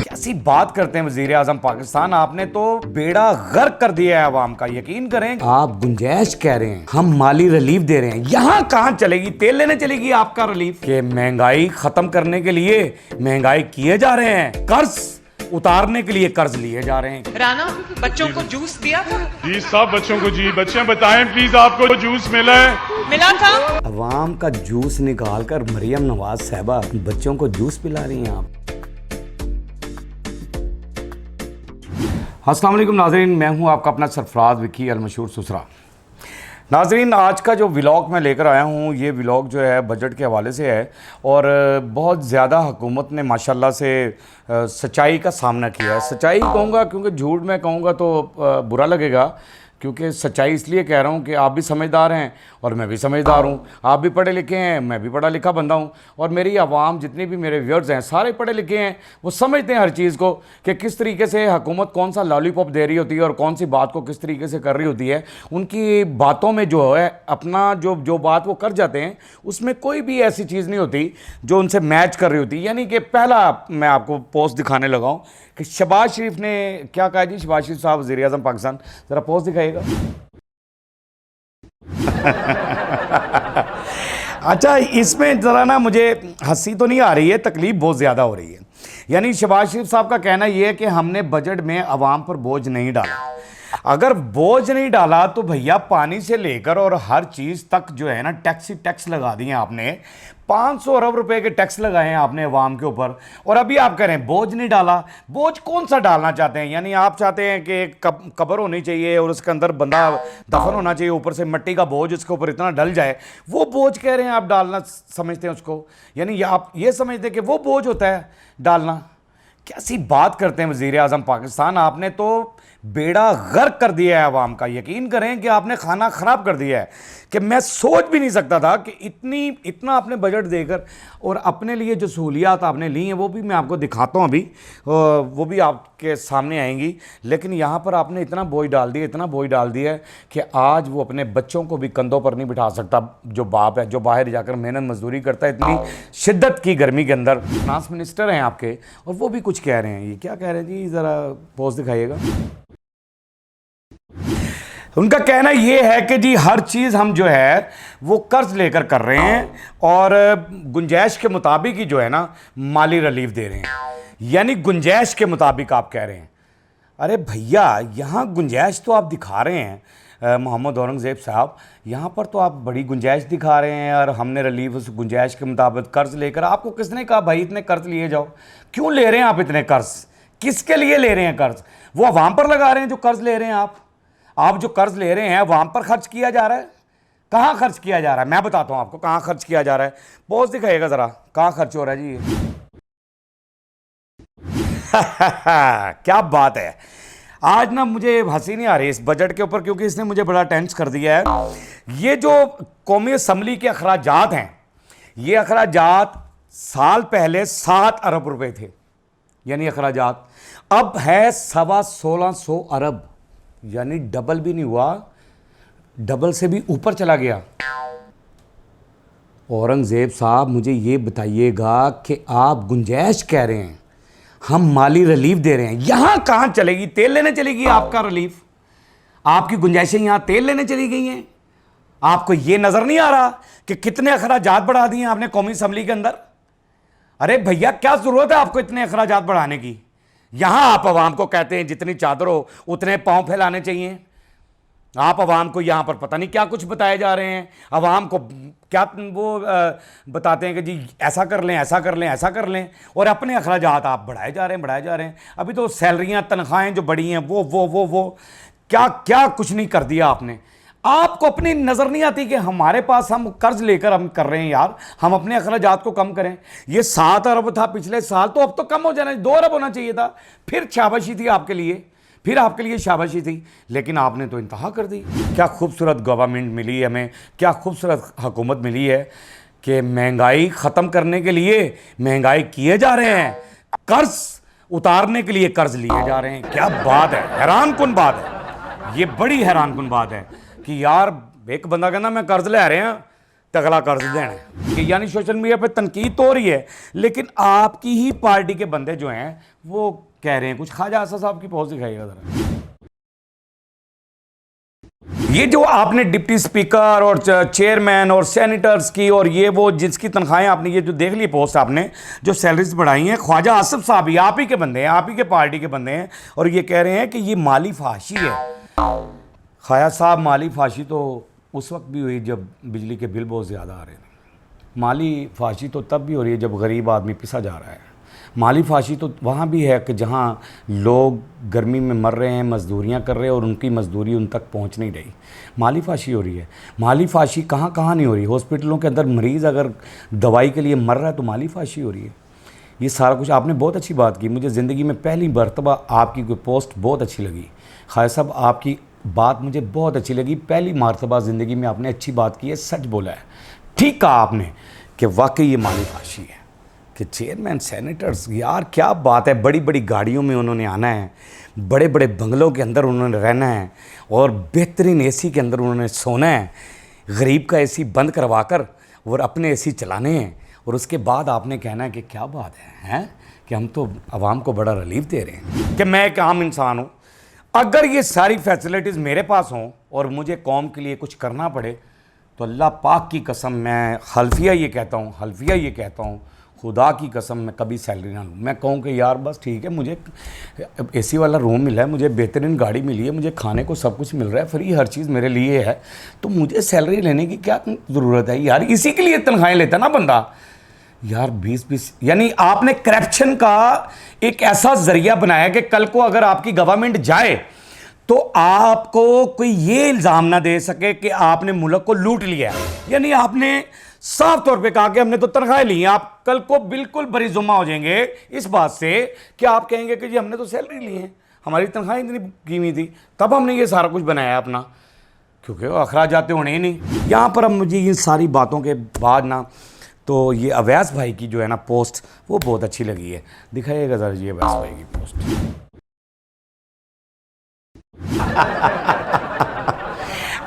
कैसी बात करते हैं वजीर आजम पाकिस्तान, आपने तो बेड़ा गर्क कर दिया है अवाम का। यकीन करें, आप गुंजाइश कह रहे हैं, हम माली रिलीफ दे रहे हैं। यहाँ कहाँ चलेगी? तेल लेने चलेगी आपका रिलीफ? के महंगाई खत्म करने के लिए महंगाई किए जा रहे हैं, कर्ज उतारने के लिए कर्ज लिए जा रहे हैं। राना, बच्चों को जूस दिया था? जी सब बच्चों को, जी बच्चे बताएं प्लीज, आपको जूस मिला है? मिला था। अवाम का जूस निकाल कर मरियम नवाज साहबा बच्चों को जूस पिला रही हैं आप। अस्सलाम वालेकुम नाज़रीन, मैं हूं आपका अपना सरफराज विकी अल मशहूर सुसरा। नाज़रीन, आज का जो व्लॉग मैं लेकर आया हूं, ये व्लॉग जो है बजट के हवाले से है और बहुत ज़्यादा हुकूमत ने माशाल्लाह से सच्चाई का सामना किया है। सच्चाई कहूँगा क्योंकि झूठ मैं कहूँगा तो बुरा लगेगा, क्योंकि सच्चाई इसलिए कह रहा हूँ कि आप भी समझदार हैं और मैं भी समझदार हूँ। आप भी पढ़े लिखे हैं, मैं भी पढ़ा लिखा बंदा हूँ और मेरी आवाम जितनी भी मेरे व्यूअर्स हैं सारे पढ़े लिखे हैं। वो समझते हैं हर चीज़ को कि किस तरीके से हुकूमत कौन सा लॉलीपॉप दे रही होती है और कौन सी बात को किस तरीके से कर रही होती है। उनकी बातों में जो है अपना जो बात वो कर जाते हैं, उसमें कोई भी ऐसी चीज़ नहीं होती जो उनसे मैच कर रही होती। यानी कि पहला मैं आपको पोस्ट दिखाने लगा हूँ कि शहबाज शरीफ ने क्या कहा जी। शहबाज शरीफ साहब वज़ीर आज़म पाकिस्तान, ज़रा पोस्ट दिखाइएगा। अच्छा, इसमें ज़रा ना मुझे हंसी तो नहीं आ रही है, तकलीफ बहुत ज़्यादा हो रही है। यानी शहबाज शरीफ साहब का कहना यह है कि हमने बजट में आवाम पर बोझ नहीं डाला। अगर बोझ नहीं डाला तो भैया पानी से लेकर और हर चीज़ तक जो है ना टैक्स लगा दिए आपने। 500 अरब रुपए के टैक्स लगाए हैं आपने अवाम के ऊपर और अभी आप कह रहे हैं बोझ नहीं डाला। बोझ कौन सा डालना चाहते हैं? यानी आप चाहते हैं कि कब्र होनी चाहिए और उसके अंदर बंदा दफन होना चाहिए, ऊपर से मिट्टी का बोझ उसके ऊपर इतना डल जाए, वो बोझ कह रहे हैं आप डालना समझते हैं उसको? यानी आप ये समझते हैं कि वो बोझ होता है डालना? कैसी बात करते हैं वज़ीर आज़म पाकिस्तान, आपने तो बेड़ा गर्क कर दिया है अवाम का। यकीन करें कि आपने खाना ख़राब कर दिया है कि मैं सोच भी नहीं सकता था कि इतना आपने बजट देकर और अपने लिए जो सहूलियात आपने ली हैं वो भी मैं आपको दिखाता हूँ अभी, वो भी आपके सामने आएंगी। लेकिन यहाँ पर आपने इतना बोझ डाल दिया है कि आज वो अपने बच्चों को भी कंधों पर नहीं बिठा सकता। जो बाप है, जो बाहर जाकर मेहनत मजदूरी करता है इतनी शिद्दत की गर्मी के अंदर। फाइनेंस मिनिस्टर हैं आपके और वो भी कुछ कह रहे हैं। ये क्या कह रहे हैं जी? ज़रा पोस्ट दिखाइएगा। उनका कहना यह है कि जी हर चीज़ हम जो है वो कर्ज लेकर कर रहे हैं और गुंजाइश के मुताबिक ही जो है ना माली रिलीफ दे रहे हैं। यानी गुंजाइश के मुताबिक आप कह रहे हैं। अरे भैया, यहाँ गुंजाइश तो आप दिखा रहे हैं मोहम्मद औरंगज़ेब साहब, यहाँ पर तो आप बड़ी गुंजाइश दिखा रहे हैं और हमने रिलीफ उस गुंजाइश के मुताबिक कर्ज लेकर। आपको किसने कहा भाई इतने कर्ज लिए जाओ? क्यों ले रहे हैं आप इतने कर्ज? किसके लिए ले रहे हैं कर्ज? वो अवाम पर लगा रहे हैं जो कर्ज ले रहे हैं आप जो कर्ज ले रहे हैं वहां पर खर्च किया जा रहा है। कहां खर्च किया जा रहा है? मैं बताता हूं आपको कहां खर्च किया जा रहा है। पोस्ट दिखाइएगा जरा, कहां खर्च हो रहा है जी ये? क्या बात है। आज ना मुझे हंसी नहीं आ रही इस बजट के ऊपर, क्योंकि इसने मुझे बड़ा टेंस कर दिया है। ये जो कौमी असम्बली के अखराजात हैं, ये अखराजात साल पहले 7 अरब रुपए थे, यानी अखराजात अब है 1650 अरब, यानी डबल भी नहीं हुआ, डबल से भी ऊपर चला गया। औरंगज़ेब साहब, मुझे ये बताइएगा कि आप गुंजाइश कह रहे हैं, हम माली रिलीफ दे रहे हैं। यहाँ कहाँ चलेगी? तेल लेने चलेगी आपका रिलीफ? आपकी गुंजाइशें यहाँ तेल लेने चली गई हैं। आपको ये नज़र नहीं आ रहा कि कितने अखराजात बढ़ा दिए आपने कौमी असम्बली के अंदर? अरे भैया, क्या ज़रूरत है आपको इतने अखराजात बढ़ाने की? यहां आप अवाम को कहते हैं जितनी चादर हो उतने पांव फैलाने चाहिए। आप अवाम को यहां पर पता नहीं क्या कुछ बताए जा रहे हैं। अवाम को क्या वो बताते हैं कि जी ऐसा कर लें, ऐसा कर लें, ऐसा कर लें, और अपने अखराजात आप बढ़ाए जा रहे हैं। अभी तो सैलरियां, तनख्वाहें जो बढ़ी हैं वो क्या क्या कुछ नहीं कर दिया आपने। आपको अपनी नज़र नहीं आती कि हमारे पास हम कर्ज लेकर हम कर रहे हैं यार, हम अपने अखराजात को कम करें। ये 7 अरब था पिछले साल, तो अब तो कम हो जाना, 2 अरब होना चाहिए था। फिर शाबाशी थी आपके लिए, शाबाशी थी। लेकिन आपने तो इंतहा कर दी। क्या खूबसूरत गवर्नमेंट मिली है हमें, क्या खूबसूरत हुकूमत मिली है कि महंगाई ख़त्म करने के लिए महंगाई किए जा रहे हैं, कर्ज उतारने के लिए कर्ज लिए जा रहे हैं। क्या बात है, हैरान कुन बात है, ये बड़ी हैरान कुन बात है कि यार एक बंदा कहना मैं कर्ज ले रहे हैं तगड़ा कर देना कि यानी सोशल मीडिया पे तनकीद तो हो रही है, लेकिन आपकी ही पार्टी के बंदे जो हैं वो कह रहे हैं कुछ। ख्वाजा आसा साहब की पोस्ट दिखाइएगा जरा। ये जो आपने डिप्टी स्पीकर और चेयरमैन और सेनेटर्स की और ये वो जिसकी तनख्वाहें आपने ये जो देख ली पोस्ट आपने जो सैलरीज बढ़ाई हैं, ख्वाजा आसिफ साहब ही आप ही के बंदे हैं, आप ही के पार्टी के बंदे हैं, और ये कह रहे हैं कि ये माली फाशी है। ख्वाजा साहब, माली फाशी तो उस वक्त भी हुई जब बिजली के बिल बहुत ज़्यादा आ रहे थे। माली फाशी तो तब भी हो रही है जब गरीब आदमी पिसा जा रहा है। माली फाशी तो वहाँ भी है कि जहाँ लोग गर्मी में मर रहे हैं, मजदूरियाँ कर रहे हैं और उनकी मजदूरी उन तक पहुँच नहीं रही, माली फाशी हो रही है। माली फाशी कहाँ कहाँ नहीं हो रही। हॉस्पिटलों के अंदर मरीज़ अगर दवाई के लिए मर रहा है तो माली फाशी हो रही है। ये सारा कुछ आपने बहुत अच्छी बात की। मुझे ज़िंदगी में पहली मरतबा आपकी कोई पोस्ट बहुत अच्छी लगी। ख्वाजा साहब, आपकी बात मुझे बहुत अच्छी लगी। पहली मरतबा ज़िंदगी में आपने अच्छी बात की है, सच बोला है, ठीक कहा आपने कि वाकई ये माली फाशी है कि चेयरमैन सेनेटर्स, यार क्या बात है। बड़ी बड़ी गाड़ियों में उन्होंने आना है, बड़े बड़े बंगलों के अंदर उन्होंने रहना है और बेहतरीन एसी के अंदर उन्होंने सोना है, गरीब का एसी बंद करवा कर और अपने एसी चलाने हैं, और उसके बाद आपने कहना है कि क्या बात है कि हम तो आवाम को बड़ा रिलीफ दे रहे हैं कि मैं एक आम इंसान हूँ। अगर ये सारी फैसिलिटीज़ मेरे पास हों और मुझे कौम के लिए कुछ करना पड़े तो अल्लाह पाक की कसम, मैं हल्फिया ये कहता हूँ, खुदा की कसम मैं कभी सैलरी ना लूँ। मैं कहूँ कि यार बस ठीक है, मुझे एसी वाला रूम मिला है, मुझे बेहतरीन गाड़ी मिली है, मुझे खाने को सब कुछ मिल रहा है, फ्री हर चीज़ मेरे लिए है, तो मुझे सैलरी लेने की क्या ज़रूरत है यार। इसी के लिए तनख्वाहें लेता ना बंदा यार। 20-20 यानी आपने करप्शन का एक ऐसा ज़रिया बनाया कि कल को अगर आपकी गवर्नमेंट जाए तो आपको कोई ये इल्ज़ाम ना दे सके कि आपने मुल्क को लूट लिया। यानी आपने साफ तौर पे कहा कि हमने तो तनख्वाहें ली हैं। आप कल को बिल्कुल बरीजुम्मा हो जाएंगे इस बात से कि आप कहेंगे कि जी हमने तो सैलरी ली है, हमारी तनख्वाहें इतनी की हुई थी, तब हमने ये सारा कुछ बनाया अपना, क्योंकि वो अखराजात होने ही नहीं। यहाँ पर अब मुझे ये सारी बातों के बाद ना तो ये अवैस भाई की जो है ना पोस्ट वो बहुत अच्छी लगी है। दिखाइएगा ज़रा जी अवैस भाई की पोस्ट।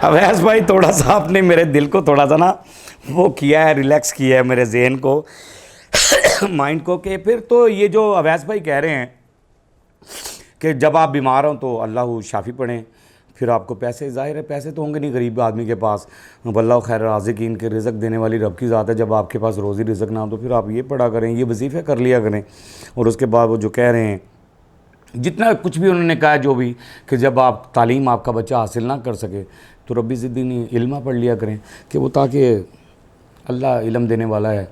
अवैस भाई, थोड़ा सा आपने मेरे दिल को थोड़ा सा ना वो किया है, रिलैक्स किया है मेरे जहन को माइंड को। कि फिर तो ये जो अवैस भाई कह रहे हैं कि जब आप बीमार हो तो अल्लाह शाफ़ी पढ़ें, फिर आपको पैसे, ज़ाहिर है पैसे तो होंगे नहीं गरीब आदमी के पास, वल्लाह खैर राज़िकीन के रिज़्क़ देने वाली रब की ज़ात है। जब आपके पास रोज़ी रिज़्क़ ना हो तो फिर आप ये पढ़ा करें, ये वजीफ़े कर लिया करें। और उसके बाद वो जो कह रहे हैं, जितना कुछ भी उन्होंने कहा जो भी, कि जब आप तालीम आपका बच्चा हासिल ना कर सके तो रब्बी ज़िद्दीनी इल्मा पढ़ लिया करें, कि वो ताकि अल्लाह इल्म देने वाला है।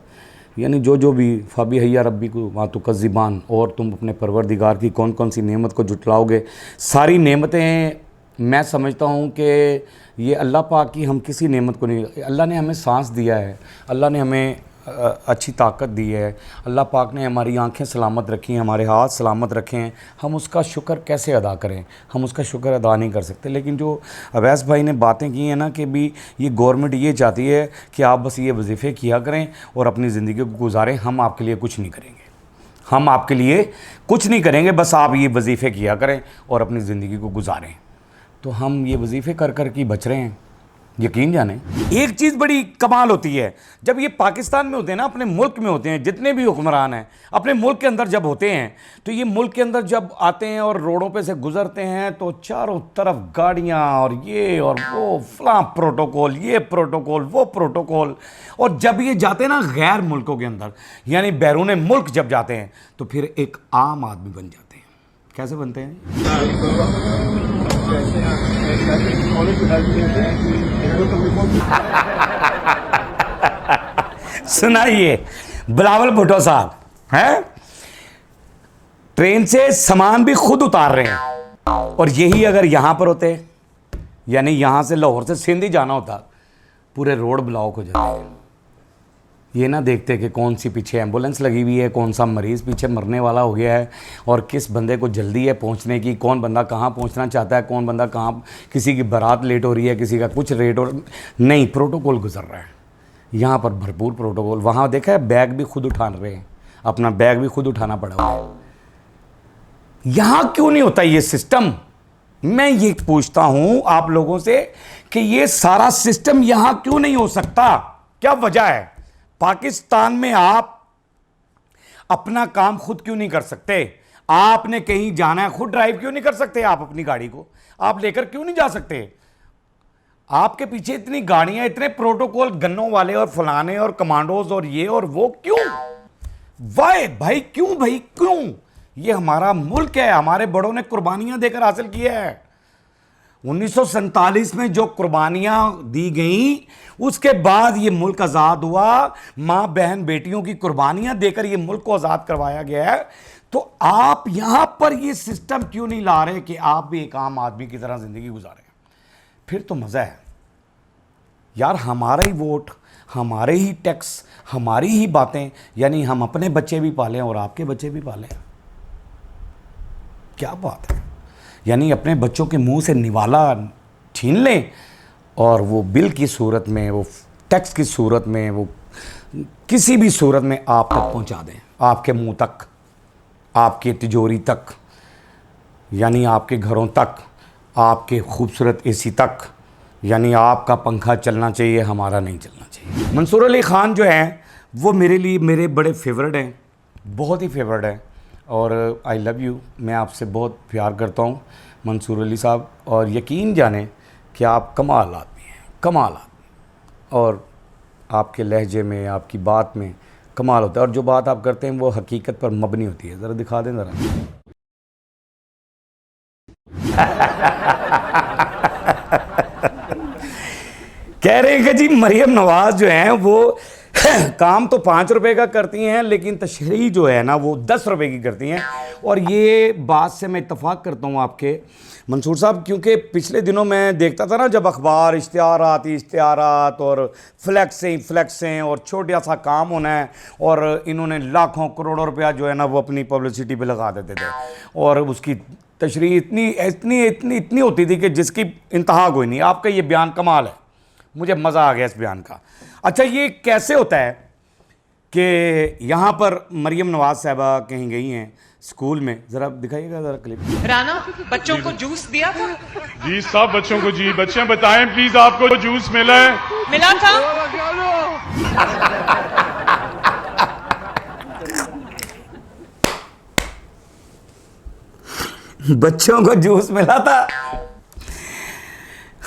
यानी जो भी फ़ाबी हैया रब्बी को वहाँ तो कज़िबान, और तुम अपने परवरदिगार की कौन कौन सी नेमत को जुटलाओगे। सारी नेमतें मैं समझता हूँ कि ये अल्लाह पाक की, हम किसी नेमत को नहीं, अल्लाह ने हमें सांस दिया है, अल्लाह ने हमें अच्छी ताकत दी है, अल्लाह पाक ने हमारी आंखें सलामत रखी हैं, हमारे हाथ सलामत रखे हैं, हम उसका शुक्र कैसे अदा करें। हम उसका शुक्र अदा नहीं कर सकते। लेकिन जो अवैस भाई ने बातें की हैं ना कि भी ये गवर्नमेंट ये चाहती है कि आप बस ये वजीफ़े किया करें और अपनी ज़िंदगी को गुजारें, हम आपके लिए कुछ नहीं करेंगे, हम आपके लिए कुछ नहीं करेंगे, बस आप ये वजीफ़े किया करें और अपनी ज़िंदगी को गुजारें। तो हम ये वजीफ़े कर कर के बच रहे हैं, यकीन जाने। एक चीज़ बड़ी कमाल होती है, जब ये पाकिस्तान में होते हैं ना, अपने मुल्क में होते हैं, जितने भी हुक्मरान हैं अपने मुल्क के अंदर जब होते हैं, तो ये मुल्क के अंदर जब आते हैं और रोडों पे से गुजरते हैं तो चारों तरफ गाड़ियाँ और ये और वो, फलां प्रोटोकॉल, ये प्रोटोकॉल, वो प्रोटोकॉल। और जब ये जाते हैं ना गैर मुल्कों के अंदर, यानी बैरून मुल्क जब जाते हैं तो फिर एक आम आदमी बन जाते हैं। कैसे बनते हैं? सुनाइए, बिलावल भुट्टो साहब हैं, ट्रेन से सामान भी खुद उतार रहे हैं। और यही अगर यहां पर होते, यानी यहां से लाहौर से सिंध ही जाना होता, पूरे रोड ब्लॉक हो जाते। ये ना देखते कि कौन सी पीछे एम्बुलेंस लगी हुई है, कौन सा मरीज़ पीछे मरने वाला हो गया है, और किस बंदे को जल्दी है पहुंचने की, कौन बंदा कहाँ पहुंचना चाहता है, कौन बंदा कहाँ, किसी की बारात लेट हो रही है, किसी का कुछ लेट हो, नहीं, प्रोटोकॉल गुजर रहा है। यहाँ पर भरपूर प्रोटोकॉल। वहाँ देखा है बैग भी खुद उठा रहे हैं, अपना बैग भी खुद उठाना पड़ा हुआ है। यहाँ क्यों नहीं होता ये सिस्टम? मैं ये पूछता हूँ आप लोगों से कि ये सारा सिस्टम यहाँ क्यों नहीं हो सकता? क्या वजह है? पाकिस्तान में आप अपना काम खुद क्यों नहीं कर सकते? आपने कहीं जाना है, खुद ड्राइव क्यों नहीं कर सकते? आप अपनी गाड़ी को आप लेकर क्यों नहीं जा सकते? आपके पीछे इतनी गाड़ियां, इतने प्रोटोकॉल, गन्नों वाले और फलाने और कमांडोज और ये और वो, क्यों? वाई भाई, क्यों भाई, क्यों? ये हमारा मुल्क है, हमारे बड़ों ने कुर्बानियां देकर हासिल किया है। 1947 में जो कुर्बानियां दी गई, उसके बाद ये मुल्क आज़ाद हुआ। मां बहन बेटियों की कुर्बानियां देकर ये मुल्क को आज़ाद करवाया गया है। तो आप यहां पर ये सिस्टम क्यों नहीं ला रहे कि आप भी एक आम आदमी की तरह जिंदगी गुजारें? फिर तो मज़ा है यार। हमारा ही वोट, हमारे ही टैक्स, हमारी ही बातें, यानी हम अपने बच्चे भी पालें और आपके बच्चे भी पालें। क्या बात है? यानी अपने बच्चों के मुंह से निवाला छीन लें और वो बिल की सूरत में, वो टैक्स की सूरत में, वो किसी भी सूरत में आप तक पहुंचा दें, आपके मुंह तक, आपके तिजोरी तक, यानी आपके घरों तक, आपके खूबसूरत एसी तक। यानी आपका पंखा चलना चाहिए, हमारा नहीं चलना चाहिए। मंसूर अली ख़ान जो हैं वो मेरे लिए मेरे बड़े फेवरेट हैं, बहुत ही फेवरेट हैं। और आई लव यू, मैं आपसे बहुत प्यार करता हूँ मंसूर अली साहब। और यकीन जाने कि आप कमाल आदमी हैं, कमाल आदमी। और आपके लहजे में, आपकी बात में कमाल होता है। और जो बात आप करते हैं वो हकीकत पर मबनी होती है। ज़रा दिखा दें ज़रा। कह रहे हैं कि जी मरियम नवाज़ जो हैं वो काम तो 5 रुपए का करती हैं, लेकिन तशरीह जो है ना वो 10 रुपए की करती हैं। और ये बात से मैं इत्तफाक करता हूँ आपके मंसूर साहब, क्योंकि पिछले दिनों मैं देखता था ना, जब अखबार इश्तिहारात और फ्लैक्सें और छोटा सा काम होना है और इन्होंने लाखों करोड़ों रुपया जो है ना वो अपनी पब्लिसिटी पे लगा देते थे। और उसकी तशरीह इतनी होती थी कि जिसकी इंतहा कोई नहीं। आपका ये बयान कमाल है, मुझे मज़ा आ गया इस बयान का। अच्छा, ये कैसे होता है कि यहाँ पर मरियम नवाज़ साहबा कहीं गई हैं स्कूल में? ज़रा दिखाइएगा ज़रा क्लिप। राना, बच्चों को जूस दिया था? जी सब बच्चों को, जी बच्चे बताएं प्लीज आपको जूस मिला है? मिला था? बच्चों को जूस मिला था।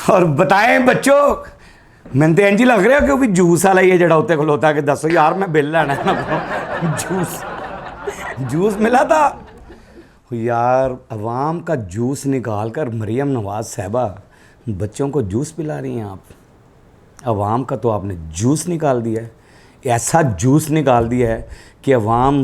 और बताएं बच्चों, मैं तो इंज लग रहा कि जूस वाला ही है जड़ा उत्ते खलोता कि दसो यार मैं बिल लेना है। जूस मिला था यार। अवाम का जूस निकाल कर मरियम नवाज़ साहबा बच्चों को जूस पिला रही हैं आप। अवाम का तो आपने जूस निकाल दिया है, ऐसा जूस निकाल दिया है कि अवाम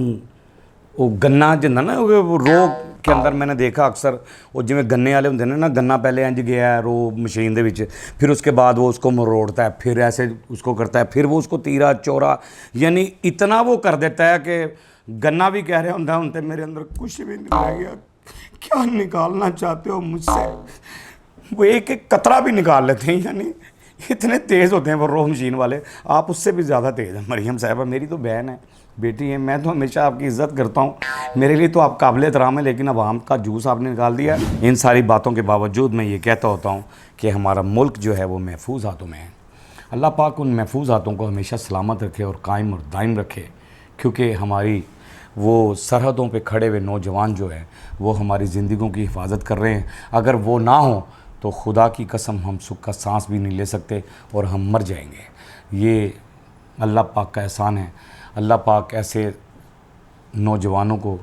वो गन्ना जिंदा ना वो रोग के अंदर मैंने देखा अक्सर वो जिमें गन्ने वाले होंगे ना, गन्ना पहले इंज गया है रो मशीन दे विच, फिर उसके बाद वो उसको मरोड़ता है, फिर ऐसे उसको करता है, फिर वो उसको तीरा चौरा, यानी इतना वो कर देता है कि गन्ना भी कह रहे होंगे उनते मेरे अंदर कुछ भी नहीं रह गया, क्या निकालना चाहते हो मुझसे? वो एक एक कतरा भी निकाल लेते हैं, यानी इतने तेज़ होते हैं वो रो मशीन वाले। आप उससे भी ज़्यादा तेज़ हैं मरियम साहबा, मेरी तो बहन है, बेटी है। मैं तो हमेशा आपकी इज़्ज़त करता हूँ, मेरे लिए तो आप काबिल एहतराम है, लेकिन अब आम का जूस आपने निकाल दिया। इन सारी बातों के बावजूद मैं ये कहता होता हूँ कि हमारा मुल्क जो है वो महफूज हाथों में है। अल्लाह पाक उन महफूज हाथों को हमेशा सलामत रखे और कायम और दायम रखे, क्योंकि हमारी वो सरहदों पे खड़े हुए नौजवान जो है वो हमारी ज़िंदगियों की हिफाजत कर रहे हैं। अगर वो ना हो तो खुदा की कसम हम सुख का सांस भी नहीं ले सकते और हम मर जाएंगे। ये अल्लाह पाक का एहसान है। अल्लाह पाक ऐसे नौजवानों को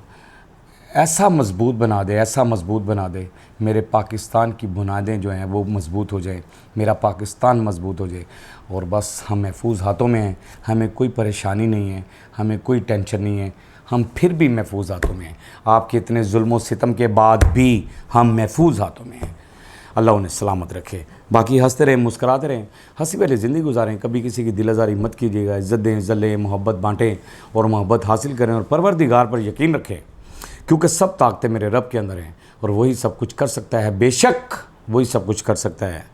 ऐसा मजबूत बना दे, ऐसा मजबूत बना दे, मेरे पाकिस्तान की बुनियादें जो हैं वो मजबूत हो जाए, मेरा पाकिस्तान मजबूत हो जाए और बस हम महफूज हाथों में हैं। हमें कोई परेशानी नहीं है, हमें कोई टेंशन नहीं है, हम फिर भी महफूज हाथों में हैं। आपके इतने जुल्म और सितम के बाद भी हम महफूज हाथों में हैं। अल्लाह उन्हें सलामत रखे। बाकी हंसते रहें, मुस्कराते रहें, हंसी वाली ज़िंदगी गुजारें, कभी किसी की दिल आज़ारी मत कीजिएगा। इज़्ज़त दें, इज़्ज़त लें, मोहब्बत बांटें और मोहब्बत हासिल करें और परवरदिगार पर यकीन रखें, क्योंकि सब ताकतें मेरे रब के अंदर हैं और वही सब कुछ कर सकता है। बेशक वही सब कुछ कर सकता है।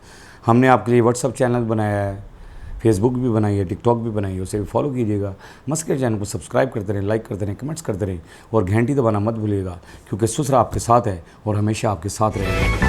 हमने आपके लिए व्हाट्सअप चैनल बनाया है, फेसबुक भी बनाई है, टिकटॉक भी बनाई है, उसे भी फॉलो कीजिएगा। मस्कर चैनल को सब्सक्राइब करते रहें, लाइक करते रहें, कमेंट्स करते रहें और घंटी दबाना मत भूलिएगा, क्योंकि सुसरा आपके साथ है और हमेशा आपके साथ रहेगा।